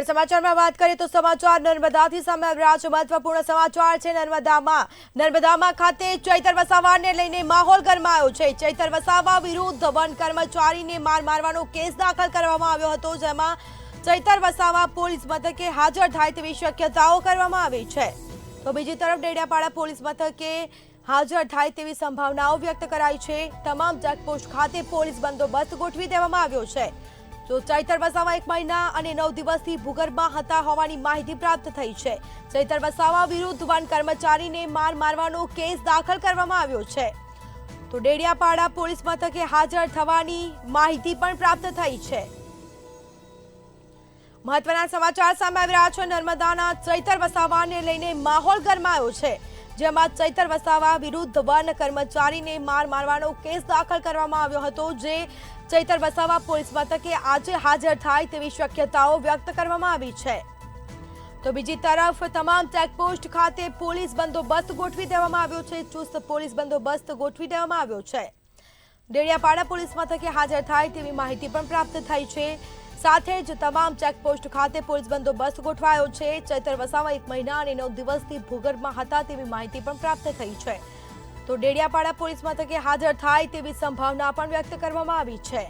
આગળ સમાચારમાં વાત કરીએ તો સમાચાર નર્મદાથી સામે આવી રહ્યા છે। મહત્વપૂર્ણ સમાચાર છે નર્મદામાં ખાતે ચૈતર વસાવાને લઈને માહોલ ગરમાયો છે। ચૈતર વસાવા વિરુદ્ધ વન કર્મચારીને મારવાનો કેસ દાખલ કરવામાં આવ્યો હતો, જેમાં ચૈતર વસાવા પોલીસ મથકે હાજર થાય તેવી શક્યતાઓ કરવામાં આવી છે। તો બીજી તરફ ડેડિયાપાડા પોલીસ મથકે હાજર થાય તેવી સંભાવનાઓ વ્યક્ત કરાઈ છે। તમામ ચેકપોસ્ટ ખાતે પોલીસ બંદોબસ્ત ગોઠવી દેવામાં આવ્યો છે। તો ચૈતર વસાવા 1 મહિના અને 9 દિવસથી ભૂગર્ભમાં હતા હોવાની માહિતી પ્રાપ્ત થઈ છે। ચૈતર વસાવા વિરુદ્ધ વન કર્મચારીને મારવાનો કેસ દાખલ કરવામાં આવ્યો છે। તો ડેડિયાપાડા પોલીસ મથકે હાજર થવાની માહિતી પણ પ્રાપ્ત થઈ છે। મહત્વના સમાચાર સામે આવી રહ્યા છે। નર્મદાના ચૈતર વસાવાને લઈને માહોલ ગરમાયો છે, જેમાં ચૈતર વસાવા વિરુદ્ધ વન કર્મચારીને મારવાનો કેસ દાખલ કરવામાં આવ્યો હતો, જે ચૈતર વસાવા પોલીસ મથકે આજે હાજર થાય તેવી શક્યતાઓ વ્યક્ત કરવામાં આવી છે। તો બીજી તરફ તમામ ચેકપોસ્ટ ખાતે પોલીસ બંદોબસ્ત ગોઠવી દેવામાં આવ્યો છે। ચુસ્ત પોલીસ બંદોબસ્ત ગોઠવી દેવામાં આવ્યો છે। ડેડિયાપાડા પોલીસ મથકે હાજર થાય તેવી માહિતી પણ પ્રાપ્ત થઈ છે। સાથે જ તમામ ચેકપોસ્ટ ખાતે પોલીસ બંદોબસ્ત ગોઠવાયો છે। ચૈતર વસાવા 1 મહિના અને 9 દિવસથી ભૂગર્ભમાં હતા તેવી માહિતી પણ પ્રાપ્ત થઈ છે। તો ડેડિયાપાડા પોલીસ મથકે હાજર થાય તેવી સંભાવના પણ વ્યક્ત કરવામાં આવી છે।